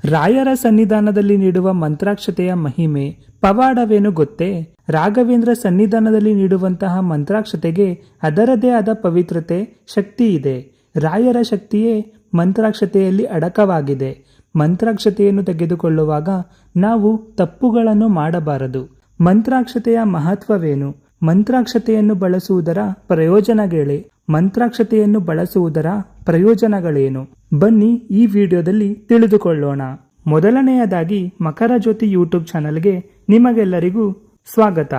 ರಾಯರ ಸನ್ನಿಧಾನದಲ್ಲಿ ನೀಡುವ ಮಂತ್ರಾಕ್ಷತೆಯ ಮಹಿಮೆ ಪವಾಡವೇನು ಗೊತ್ತೇ? ರಾಘವೇಂದ್ರ ಸನ್ನಿಧಾನದಲ್ಲಿ ನೀಡುವಂತಹ ಮಂತ್ರಾಕ್ಷತೆಗೆ ಅದರದೇ ಆದ ಪವಿತ್ರತೆ, ಶಕ್ತಿ ಇದೆ. ರಾಯರ ಶಕ್ತಿಯೇ ಮಂತ್ರಾಕ್ಷತೆಯಲ್ಲಿ ಅಡಕವಾಗಿದೆ. ಮಂತ್ರಾಕ್ಷತೆಯನ್ನು ತೆಗೆದುಕೊಳ್ಳುವಾಗ ನಾವು ತಪ್ಪುಗಳನ್ನು ಮಾಡಬಾರದು. ಮಂತ್ರಾಕ್ಷತೆಯ ಮಹತ್ವವೇನು? ಮಂತ್ರಾಕ್ಷತೆಯನ್ನು ಬಳಸುವುದರ ಪ್ರಯೋಜನಗಳೇ? ಮಂತ್ರಾಕ್ಷತೆಯನ್ನು ಬಳಸುವುದರ ಪ್ರಯೋಜನಗಳೇನು? ಬನ್ನಿ ಈ ವಿಡಿಯೋದಲ್ಲಿ ತಿಳಿದುಕೊಳ್ಳೋಣ. ಮೊದಲನೆಯದಾಗಿ ಮಕರ ಜ್ಯೋತಿ ಯೂಟ್ಯೂಬ್ ಚಾನಲ್ಗೆ ನಿಮಗೆಲ್ಲರಿಗೂ ಸ್ವಾಗತ.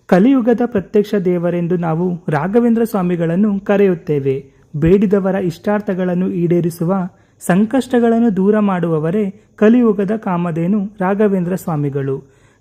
ಕಲಿಯುಗದ ಪ್ರತ್ಯಕ್ಷ ದೇವರೆಂದು ನಾವು ರಾಘವೇಂದ್ರ ಸ್ವಾಮಿಗಳನ್ನು ಕರೆಯುತ್ತೇವೆ. ಬೇಡಿದವರ ಇಷ್ಟಾರ್ಥಗಳನ್ನು ಈಡೇರಿಸುವ, ಸಂಕಷ್ಟಗಳನ್ನು ದೂರ ಮಾಡುವವರೇ ಕಲಿಯುಗದ ಕಾಮಧೇನು ರಾಘವೇಂದ್ರ ಸ್ವಾಮಿಗಳು.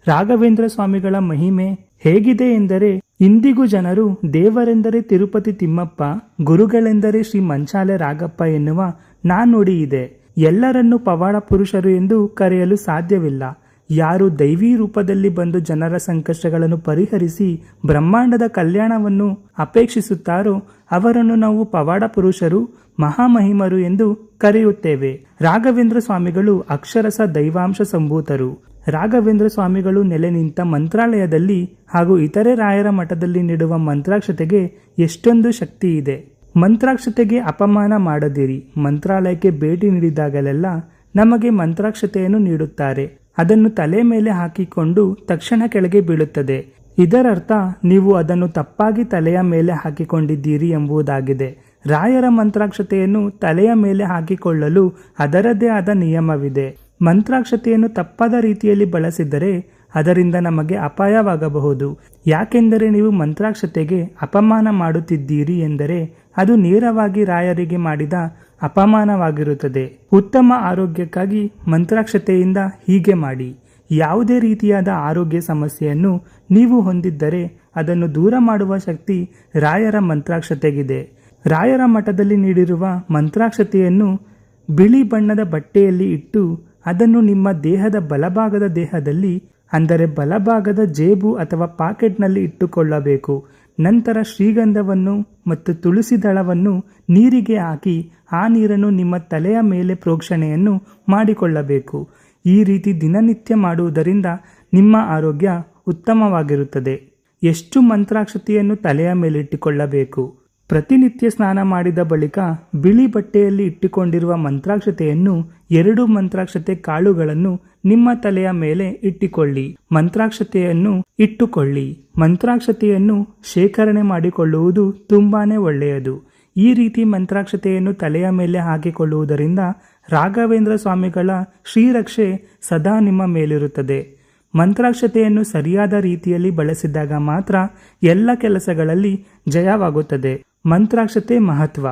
ರಾಘವೇಂದ್ರ ಸ್ವಾಮಿಗಳ ಮಹಿಮೆ ಹೇಗಿದೆ ಎಂದರೆ, ಇಂದಿಗೂ ಜನರು ದೇವರೆಂದರೆ ತಿರುಪತಿ ತಿಮ್ಮಪ್ಪ, ಗುರುಗಳೆಂದರೆ ಶ್ರೀ ಮಂಚಾಲೆ ರಾಗಪ್ಪ ಎನ್ನುವ ನಾನುಡಿ ಇದೆ. ಎಲ್ಲರನ್ನೂ ಪವಾಡ ಪುರುಷರು ಎಂದು ಕರೆಯಲು ಸಾಧ್ಯವಿಲ್ಲ. ಯಾರು ದೈವೀ ರೂಪದಲ್ಲಿ ಬಂದು ಜನರ ಸಂಕಷ್ಟಗಳನ್ನು ಪರಿಹರಿಸಿ ಬ್ರಹ್ಮಾಂಡದ ಕಲ್ಯಾಣವನ್ನು ಅಪೇಕ್ಷಿಸುತ್ತಾರೋ ಅವರನ್ನು ನಾವು ಪವಾಡ ಪುರುಷರು, ಮಹಾಮಹಿಮರು ಎಂದು ಕರೆಯುತ್ತೇವೆ. ರಾಘವೇಂದ್ರ ಸ್ವಾಮಿಗಳು ಅಕ್ಷರಸ ದೈವಾಂಶ ಸಂಭೂತರು. ರಾಘವೇಂದ್ರ ಸ್ವಾಮಿಗಳು ನೆಲೆ ನಿಂತ ಮಂತ್ರಾಲಯದಲ್ಲಿ ಹಾಗೂ ಇತರೆ ರಾಯರ ಮಠದಲ್ಲಿ ನೀಡುವ ಮಂತ್ರಾಕ್ಷತೆಗೆ ಎಷ್ಟೊಂದು ಶಕ್ತಿ ಇದೆ. ಮಂತ್ರಾಕ್ಷತೆಗೆ ಅಪಮಾನ ಮಾಡದಿರಿ. ಮಂತ್ರಾಲಯಕ್ಕೆ ಭೇಟಿ ನೀಡಿದಾಗಲೆಲ್ಲ ನಮಗೆ ಮಂತ್ರಾಕ್ಷತೆಯನ್ನು ನೀಡುತ್ತಾರೆ. ಅದನ್ನು ತಲೆ ಮೇಲೆ ಹಾಕಿಕೊಂಡು ತಕ್ಷಣ ಕೆಳಗೆ ಬೀಳುತ್ತದೆ. ಇದರರ್ಥ ನೀವು ಅದನ್ನು ತಪ್ಪಾಗಿ ತಲೆಯ ಮೇಲೆ ಹಾಕಿಕೊಂಡಿದ್ದೀರಿ ಎಂಬುದಾಗಿದೆ. ರಾಯರ ಮಂತ್ರಾಕ್ಷತೆಯನ್ನು ತಲೆಯ ಮೇಲೆ ಹಾಕಿಕೊಳ್ಳಲು ಅದರದ್ದೇ ಆದ ನಿಯಮವಿದೆ. ಮಂತ್ರಾಕ್ಷತೆಯನ್ನು ತಪ್ಪಾದ ರೀತಿಯಲ್ಲಿ ಬಳಸಿದರೆ ಅದರಿಂದ ನಮಗೆ ಅಪಾಯವಾಗಬಹುದು. ಯಾಕೆಂದರೆ ನೀವು ಮಂತ್ರಾಕ್ಷತೆಗೆ ಅಪಮಾನ ಮಾಡುತ್ತಿದ್ದೀರಿ ಎಂದರೆ ಅದು ನೇರವಾಗಿ ರಾಯರಿಗೆ ಮಾಡಿದ ಅಪಮಾನವಾಗಿರುತ್ತದೆ. ಉತ್ತಮ ಆರೋಗ್ಯಕ್ಕಾಗಿ ಮಂತ್ರಾಕ್ಷತೆಯಿಂದ ಹೀಗೆ ಮಾಡಿ. ಯಾವುದೇ ರೀತಿಯಾದ ಆರೋಗ್ಯ ಸಮಸ್ಯೆಯನ್ನು ನೀವು ಹೊಂದಿದ್ದರೆ ಅದನ್ನು ದೂರ ಮಾಡುವ ಶಕ್ತಿ ರಾಯರ ಮಂತ್ರಾಕ್ಷತೆಗಿದೆ. ರಾಯರ ಮಠದಲ್ಲಿ ನೀಡಿರುವ ಮಂತ್ರಾಕ್ಷತೆಯನ್ನು ಬಿಳಿ ಬಣ್ಣದ ಬಟ್ಟೆಯಲ್ಲಿ ಇಟ್ಟು ಅದನ್ನು ನಿಮ್ಮ ದೇಹದ ಬಲಭಾಗದ ದೇಹದಲ್ಲಿ, ಅಂದರೆ ಬಲಭಾಗದ ಜೇಬು ಅಥವಾ ಪಾಕೆಟ್ನಲ್ಲಿ ಇಟ್ಟುಕೊಳ್ಳಬೇಕು. ನಂತರ ಶ್ರೀಗಂಧವನ್ನು ಮತ್ತು ತುಳಸಿ ದಳವನ್ನು ನೀರಿಗೆ ಹಾಕಿ ಆ ನೀರನ್ನು ನಿಮ್ಮ ತಲೆಯ ಮೇಲೆ ಪ್ರೋಕ್ಷಣೆಯನ್ನು ಮಾಡಿಕೊಳ್ಳಬೇಕು. ಈ ರೀತಿ ದಿನನಿತ್ಯ ಮಾಡುವುದರಿಂದ ನಿಮ್ಮ ಆರೋಗ್ಯ ಉತ್ತಮವಾಗಿರುತ್ತದೆ. ಎಷ್ಟು ಮಂತ್ರಾಕ್ಷತೆಯನ್ನು ತಲೆಯ ಮೇಲೆ ಇಟ್ಟುಕೊಳ್ಳಬೇಕು? ಪ್ರತಿನಿತ್ಯ ಸ್ನಾನ ಮಾಡಿದ ಬಳಿಕ ಬಿಳಿ ಬಟ್ಟೆಯಲ್ಲಿ ಇಟ್ಟುಕೊಂಡಿರುವ ಮಂತ್ರಾಕ್ಷತೆಯನ್ನು 2 ಮಂತ್ರಾಕ್ಷತೆ ಕಾಳುಗಳನ್ನು ನಿಮ್ಮ ತಲೆಯ ಮೇಲೆ ಇಟ್ಟುಕೊಳ್ಳಿ. ಮಂತ್ರಾಕ್ಷತೆಯನ್ನು ಶೇಖರಣೆ ಮಾಡಿಕೊಳ್ಳುವುದು ತುಂಬಾನೇ ಒಳ್ಳೆಯದು. ಈ ರೀತಿ ಮಂತ್ರಾಕ್ಷತೆಯನ್ನು ತಲೆಯ ಮೇಲೆ ಹಾಕಿಕೊಳ್ಳುವುದರಿಂದ ರಾಘವೇಂದ್ರ ಸ್ವಾಮಿಗಳ ಶ್ರೀರಕ್ಷೆ ಸದಾ ನಿಮ್ಮ ಮೇಲಿರುತ್ತದೆ. ಮಂತ್ರಾಕ್ಷತೆಯನ್ನು ಸರಿಯಾದ ರೀತಿಯಲ್ಲಿ ಬಳಸಿದಾಗ ಮಾತ್ರ ಎಲ್ಲ ಕೆಲಸಗಳಲ್ಲಿ ಜಯವಾಗುತ್ತದೆ. ಮಂತ್ರಾಕ್ಷತೆ ಮಹತ್ವ.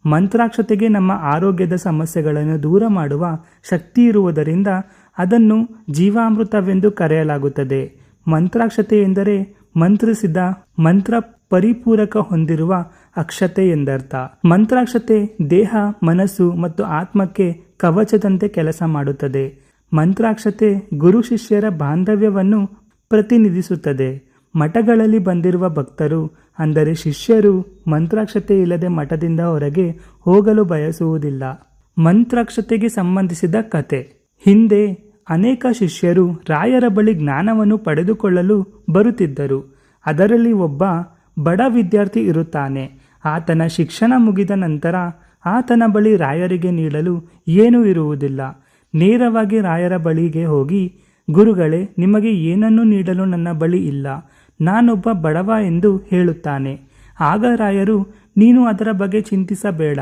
ಮಂತ್ರಾಕ್ಷತೆಗೆ ನಮ್ಮ ಆರೋಗ್ಯದ ಸಮಸ್ಯೆಗಳನ್ನು ದೂರ ಮಾಡುವ ಶಕ್ತಿ ಇರುವುದರಿಂದ ಅದನ್ನು ಜೀವಾಮೃತವೆಂದು ಕರೆಯಲಾಗುತ್ತದೆ. ಮಂತ್ರಾಕ್ಷತೆ ಎಂದರೆ ಮಂತ್ರಿಸಿದ, ಮಂತ್ರ ಪರಿಪೂರಕ ಹೊಂದಿರುವ ಅಕ್ಷತೆ ಎಂದರ್ಥ. ಮಂತ್ರಾಕ್ಷತೆ ದೇಹ, ಮನಸ್ಸು ಮತ್ತು ಆತ್ಮಕ್ಕೆ ಕವಚದಂತೆ ಕೆಲಸ ಮಾಡುತ್ತದೆ. ಮಂತ್ರಾಕ್ಷತೆ ಗುರು ಶಿಷ್ಯರ ಬಾಂಧವ್ಯವನ್ನು ಪ್ರತಿನಿಧಿಸುತ್ತದೆ. ಮಠಗಳಲ್ಲಿ ಬಂದಿರುವ ಭಕ್ತರು, ಅಂದರೆ ಶಿಷ್ಯರು, ಮಂತ್ರಾಕ್ಷತೆ ಇಲ್ಲದೆ ಮಠದಿಂದ ಹೊರಗೆ ಹೋಗಲು ಬಯಸುವುದಿಲ್ಲ. ಮಂತ್ರಾಕ್ಷತೆಗೆ ಸಂಬಂಧಿಸಿದ ಕತೆ. ಹಿಂದೆ ಅನೇಕ ಶಿಷ್ಯರು ರಾಯರ ಬಳಿ ಜ್ಞಾನವನ್ನು ಪಡೆದುಕೊಳ್ಳಲು ಬರುತ್ತಿದ್ದರು. ಅದರಲ್ಲಿ ಒಬ್ಬ ಬಡ ವಿದ್ಯಾರ್ಥಿ ಇರುತ್ತಾನೆ. ಆತನ ಶಿಕ್ಷಣ ಮುಗಿದ ನಂತರ ಆತನ ಬಳಿ ರಾಯರಿಗೆ ನೀಡಲು ಏನೂ ಇರುವುದಿಲ್ಲ. ನೇರವಾಗಿ ರಾಯರ ಬಳಿಗೆ ಹೋಗಿ, ಗುರುಗಳೇ, ನಿಮಗೆ ಏನನ್ನೂ ನೀಡಲು ನನ್ನ ಬಳಿ ಇಲ್ಲ, ನಾನೊಬ್ಬ ಬಡವ ಎಂದು ಹೇಳುತ್ತಾನೆ. ಆಗ ರಾಯರು, ನೀನು ಅದರ ಬಗ್ಗೆ ಚಿಂತಿಸಬೇಡ,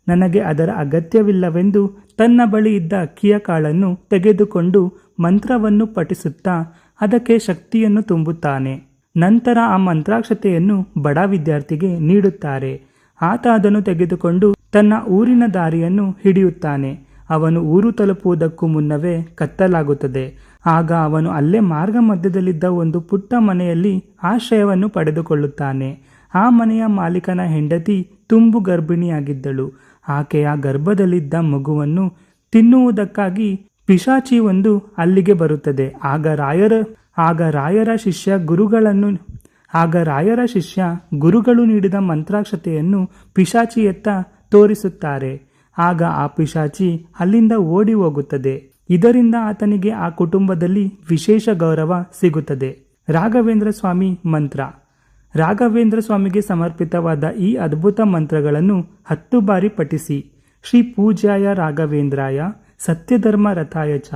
ನನಗೆ ಅದರ ಅಗತ್ಯವಿಲ್ಲವೆಂದು ತನ್ನ ಬಳಿ ಇದ್ದ ಅಕ್ಕಿಯ ಕಾಳನ್ನು ತೆಗೆದುಕೊಂಡು ಮಂತ್ರವನ್ನು ಪಠಿಸುತ್ತಾ ಅದಕ್ಕೆ ಶಕ್ತಿಯನ್ನು ತುಂಬುತ್ತಾನೆ. ನಂತರ ಆ ಮಂತ್ರಾಕ್ಷತೆಯನ್ನು ಬಡ ವಿದ್ಯಾರ್ಥಿಗೆ ನೀಡುತ್ತಾರೆ. ಆತ ಅದನ್ನು ತೆಗೆದುಕೊಂಡು ತನ್ನ ಊರಿನ ದಾರಿಯನ್ನು ಹಿಡಿಯುತ್ತಾನೆ. ಅವನು ಊರು ತಲುಪುವುದಕ್ಕೂ ಮುನ್ನವೇ ಕತ್ತಲಾಗುತ್ತದೆ. ಆಗ ಅವನು ಅಲ್ಲೇ ಮಾರ್ಗ ಮಧ್ಯದಲ್ಲಿದ್ದ ಒಂದು ಪುಟ್ಟ ಮನೆಯಲ್ಲಿ ಆಶ್ರಯವನ್ನು ಪಡೆದುಕೊಳ್ಳುತ್ತಾನೆ. ಆ ಮನೆಯ ಮಾಲೀಕನ ಹೆಂಡತಿ ತುಂಬು ಗರ್ಭಿಣಿಯಾಗಿದ್ದಳು. ಆಕೆಯ ಗರ್ಭದಲ್ಲಿದ್ದ ಮಗುವನ್ನು ತಿನ್ನುವುದಕ್ಕಾಗಿ ಪಿಶಾಚಿಯೊಂದು ಅಲ್ಲಿಗೆ ಬರುತ್ತದೆ. ಆಗ ರಾಯರ ಶಿಷ್ಯ ಗುರುಗಳು ನೀಡಿದ ಮಂತ್ರಾಕ್ಷತೆಯನ್ನು ಪಿಶಾಚಿಯತ್ತ ತೋರಿಸುತ್ತಾರೆ. ಆಗ ಆ ಪಿಶಾಚಿ ಅಲ್ಲಿಂದ ಓಡಿ ಹೋಗುತ್ತದೆ. ಇದರಿಂದ ಆತನಿಗೆ ಆ ಕುಟುಂಬದಲ್ಲಿ ವಿಶೇಷ ಗೌರವ ಸಿಗುತ್ತದೆ. ರಾಘವೇಂದ್ರ ಸ್ವಾಮಿ ಮಂತ್ರ. ರಾಘವೇಂದ್ರ ಸ್ವಾಮಿಗೆ ಸಮರ್ಪಿತವಾದ ಈ ಅದ್ಭುತ ಮಂತ್ರಗಳನ್ನು 10 ಬಾರಿ ಪಠಿಸಿ. ಶ್ರೀ ಪೂಜ್ಯಾಯ ರಾಘವೇಂದ್ರಾಯ ಸತ್ಯಧರ್ಮ ರಥಾಯ ಚ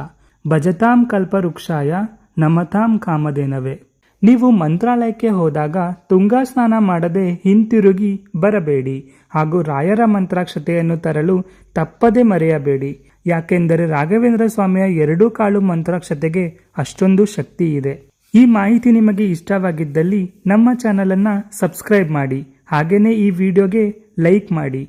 ಭಜತಾಂ ಕಲ್ಪವೃಕ್ಷಾಯ ನಮತಾಂ ಕಾಮಧೇನವೇ. ನೀವು ಮಂತ್ರಾಲಯಕ್ಕೆ ಹೋದಾಗ ತುಂಗಾ ಸ್ನಾನ ಮಾಡದೆ ಹಿಂತಿರುಗಿ ಬರಬೇಡಿ ಹಾಗೂ ರಾಯರ ಮಂತ್ರಾಕ್ಷತೆಯನ್ನು ತರಲು ತಪ್ಪದೆ ಮರೆಯಬೇಡಿ. ಯಾಕೆಂದರೆ ರಾಘವೇಂದ್ರ ಸ್ವಾಮಿಯ 2 ಕಾಳು ಮಂತ್ರಾಕ್ಷತೆಗೆ ಅಷ್ಟೊಂದು ಶಕ್ತಿ ಇದೆ. ಈ ಮಾಹಿತಿ ನಿಮಗೆ ಇಷ್ಟವಾಗಿದ್ದಲ್ಲಿ ನಮ್ಮ ಚಾನಲನ್ನು ಸಬ್ಸ್ಕ್ರೈಬ್ ಮಾಡಿ, ಹಾಗೆಯೇ ಈ ವಿಡಿಯೋಗೆ ಲೈಕ್ ಮಾಡಿ.